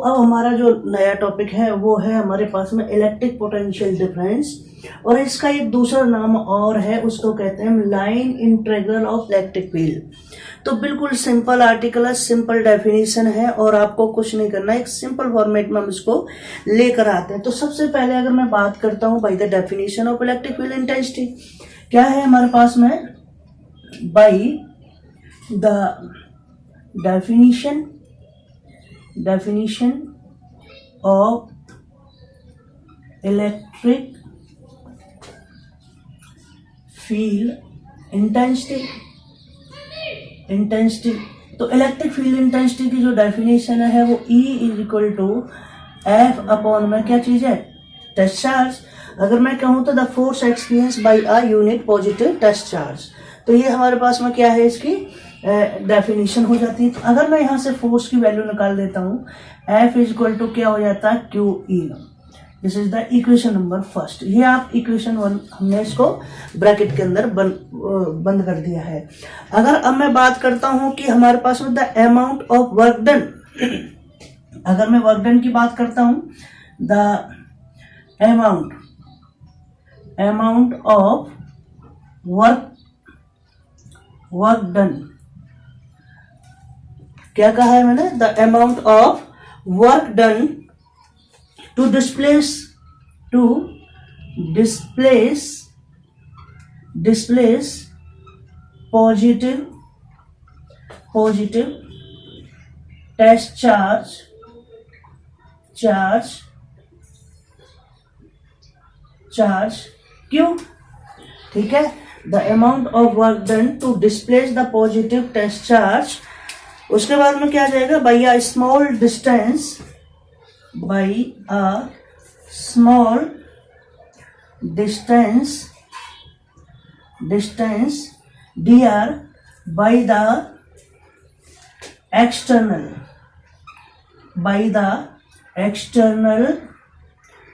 अब हमारा जो नया टॉपिक है वो है हमारे पास में इलेक्ट्रिक पोटेंशियल डिफरेंस, और इसका एक दूसरा नाम और है, उसको कहते हैं line integral of electric field. तो बिल्कुल सिंपल आर्टिकल है, सिंपल डेफिनेशन है, और आपको कुछ नहीं करना, एक सिंपल फॉर्मेट में हम इसको लेकर आते हैं। तो सबसे पहले अगर मैं बात करता हूं by the definition of electric field intensity, क्या है हमारे पास में, by the definition of electric field intensity। तो इलेक्ट्रिक फील्ड इंटेंसिटी की जो डेफिनेशन है वो E is equal to F upon में क्या चीज है, टेस्ट चार्ज। अगर मैं कहूं तो the force experience by a unit positive test charge. तो ये हमारे पास में क्या है, इसकी डेफिनेशन हो जाती है। तो अगर मैं यहाँ से फोर्स की वैल्यू निकाल देता हूँ, F इज इक्वल टू क्या हो जाता है, QE। This is the equation number first. ये आप इक्वेशन 1 हमने इसको ब्रैकेट के अंदर बंद कर दिया है। अगर अब मैं बात करता हूँ कि हमारे पास में the amount of work done, अगर मैं वर्क डन की बात करता हूँ, the amount of work done, क्या कहा है मैंने, the amount of work done to displace positive test charge क्यों, ठीक है, the amount of work done to displace the positive test charge. उसके बाद में क्या आ जाएगा, by a small distance dr by the external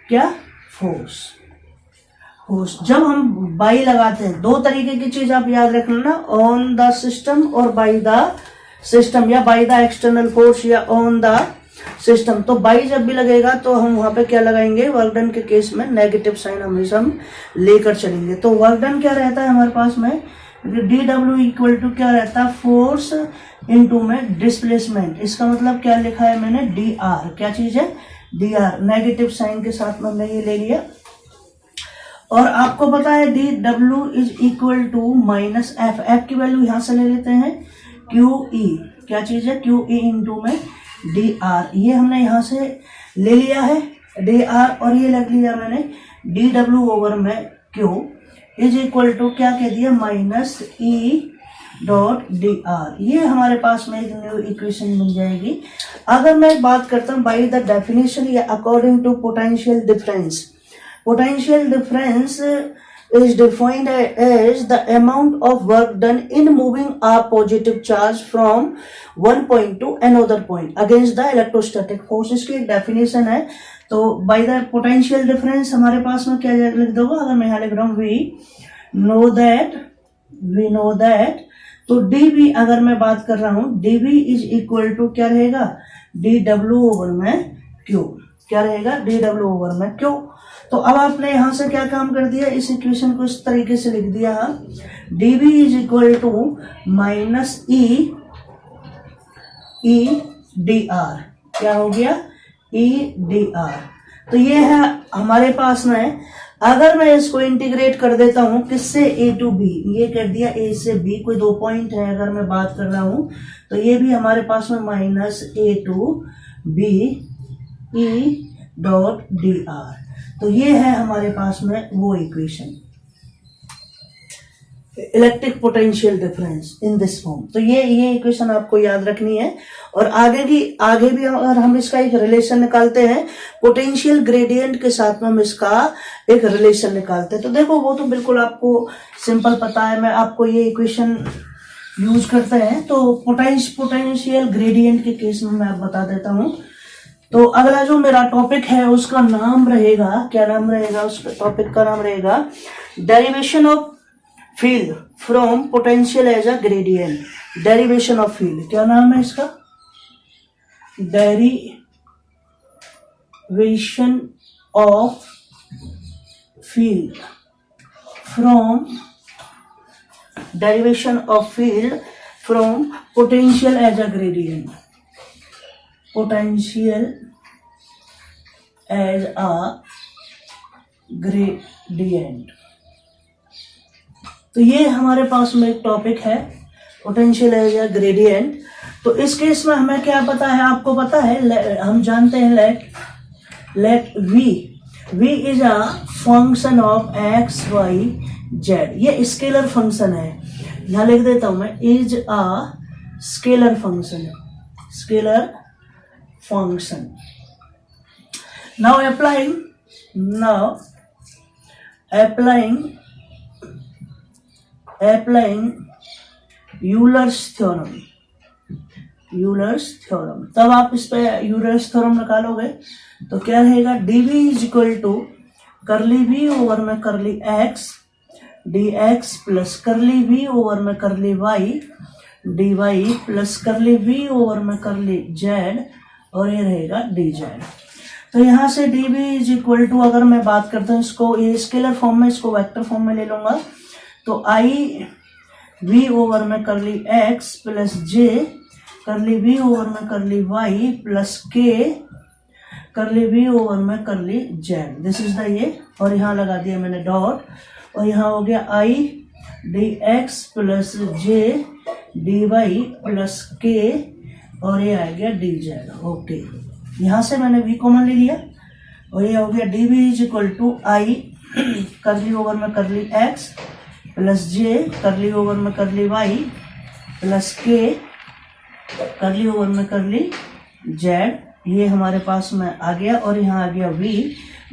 क्या फोर्स। जब हम बाई लगाते हैं, दो तरीके की चीज आप याद रख लेना, ऑन द सिस्टम और बाई द सिस्टम, या बाई द एक्सटर्नल फोर्स या ऑन द सिस्टम। तो बाई जब भी लगेगा तो हम वहां पे क्या लगाएंगे, वर्क डन के केस में नेगेटिव साइन हमेशा हम लेकर चलेंगे। तो वर्क डन क्या रहता है हमारे पास में, dw इक्वल टू क्या रहता है, फोर्स इनटू में डिस्प्लेसमेंट। इसका मतलब क्या लिखा है मैंने, dr, क्या चीज है, dr, नेगेटिव साइन के साथ में हमने ये ले लिया। और आपको पता है dw is equal to minus F, F की वैल्यू यहां से ले लेते हैं, QE, क्या चीज है, QE इंटू में dr, ये हमने यहां से ले लिया है dr, और ये लग लिया मैंने dw ओवर में Q इज इक्वल टू क्या कह दिया, माइनस E डॉट dr। ये हमारे पास में एक न्यू इक्वेशन बन जाएगी। अगर मैं बात करता हूं बाय द डेफिनेशन या according to potential difference, potential difference is defined as the amount of work done in moving a positive charge from one point to another point against the electrostatic force। इसकी एक definition है। तो by the potential difference हमारे पास में क्या लिख दोगे, अगर मैं यहाँ लिख रहा हूँ we know that, तो dv अगर मैं बात कर रहा हूँ, dv इज इक्वल टू क्या रहेगा, dw ओवर में q, क्या रहेगा, dw ओवर में q। तो अब आपने यहां से क्या काम कर दिया, इस इक्वेशन को इस तरीके से लिख दिया, dv is equal to minus E dr, क्या हो गया, E dr। तो ये है हमारे पास में। अगर मैं इसको इंटीग्रेट कर देता हूं किससे, A टू B, ये कर दिया A से B, कोई दो पॉइंट है अगर मैं बात कर रहा हूं, तो ये भी हमारे पास में minus A to B E dot dr। तो ये है हमारे पास में वो equation, electric potential difference in this form. तो ये इक्वेशन आपको याद रखनी है। और आगे भी अगर हम इसका एक रिलेशन निकालते हैं पोटेंशियल ग्रेडियंट के साथ में, हम इसका एक रिलेशन निकालते हैं। तो देखो वो तो बिल्कुल आपको सिंपल पता है, मैं आपको ये इक्वेशन यूज करते हैं। तो पोटेंशियल ग्रेडियंट के केस में मैं आप बता देता हूं। तो अगला जो मेरा टॉपिक है उसका नाम रहेगा, क्या नाम रहेगा, उस टॉपिक का नाम रहेगा derivation of field from potential as a gradient. Derivation of field, क्या नाम है इसका, derivation derivation of field from potential as a gradient. Potential as a gradient. तो ये हमारे पास में एक टॉपिक है पोटेंशियल एज अ ग्रेडियंट। तो इस केस में हमें क्या पता है, आपको पता है, हम जानते हैं let v is a function of x y z। ये स्केलर फंक्शन है, यहां लिख देता हूं मैं, is a scalar function. Now applying Euler's theorem. तब आप इस पे यूलर्स थ्योरम निकालोगे तो क्या रहेगा, dv इज इक्वल टू करली v ओवर में करली x dx प्लस करली v ओवर में करली y dy प्लस करली v ओवर में करली z और ये रहेगा dz। तो यहाँ से dv इज इक्वल टू, अगर मैं बात करता हूँ इसको ये स्केलर फॉर्म में, इसको वेक्टर फॉर्म में ले लूंगा, तो i v ओवर में करली x प्लस j करली v ओवर में करली y प्लस k करली v ओवर में curly z। This is the ये, और यहाँ लगा दिया मैंने डॉट, और यहाँ हो गया i dx plus j dy plus k और ये आ गया dz। ओके, यहाँ से मैंने v कॉमन ले लिया और ये हो गया dv is equal to i curly over में curly x plus j curly over में curly y plus k curly over में करली z। ये हमारे पास में आ गया और यहाँ आ गया v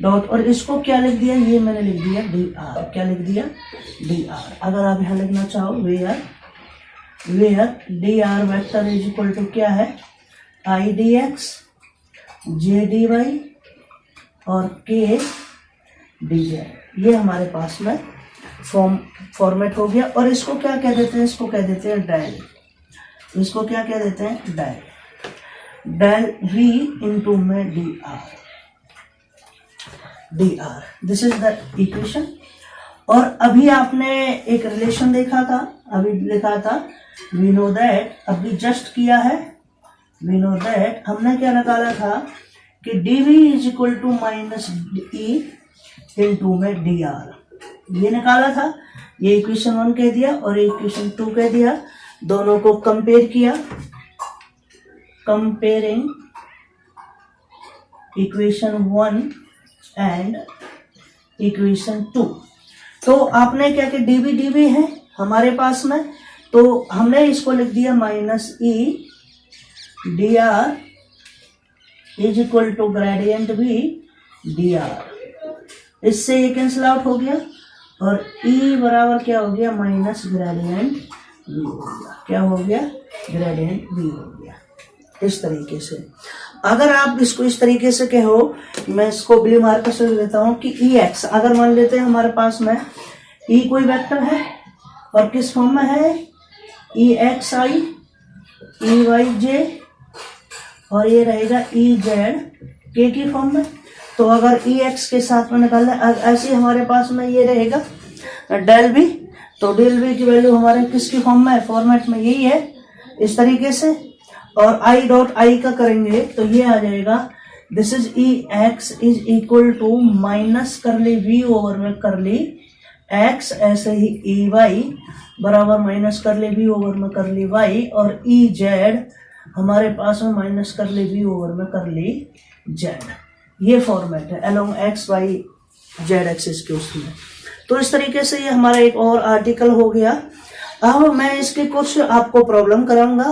डॉट, और इसको क्या लिख दिया, ये मैंने लिख दिया dr। क्या लिख दिया, dr। अगर आप यहाँ लिखना चाहो where dr vector is equal to क्या है, i dx j dy और k dz। ये हमारे पास में फॉर्मेट हो गया। और इसको क्या कह देते हैं, इसको कह देते हैं डेल। इसको क्या कह देते हैं, डेल v इंटू में dr। This is the equation. और अभी आपने एक रिलेशन देखा था, अभी लिखा था वी नो दैट, अभी जस्ट किया है, वी नो दैट हमने क्या निकाला था कि dv is equal to minus e into में dr, ये निकाला था। ये इक्वेशन 1 कह दिया और इक्वेशन 2 कह दिया, दोनों को कंपेयर किया, कंपेयरिंग इक्वेशन 1 एंड इक्वेशन 2। तो आपने क्या कि dv है हमारे पास में, तो हमने इसको लिख दिया minus e dr is equal to gradient v dr। इससे ये कैंसिल आउट हो गया और E बराबर क्या हो गया, माइनस ग्रेडियंट v हो गया। क्या हो गया, ग्रेडियंट v हो गया। इस तरीके से अगर आप इसको इस तरीके से कहो, मैं इसको ब्लू मार्कर से लेता हूँ कि Ex, अगर मान लेते हैं हमारे पास में E कोई वेक्टर है और किस फॉर्म में है, Exi Eyj और ये रहेगा Ez k की फॉर्म में। तो अगर Ex के साथ में निकालना, ऐसे हमारे पास में ये रहेगा डेल v, तो डेल v की वैल्यू हमारे किसकी फॉर्म में है, फॉर्मेट में यही है इस तरीके से। और i डॉट i का करेंगे तो ये आ जाएगा, this is Ex is equal to minus curly v over में करली x, ऐसे ही Ey बराबर माइनस करली v ओवर में करली y, और Ez हमारे पास में माइनस करली v ओवर में करली z। ये फॉर्मेट है along x y z axis के उसमें। तो इस तरीके से ये हमारा एक और आर्टिकल हो गया। अब मैं इसके कुछ आपको प्रॉब्लम कराऊंगा।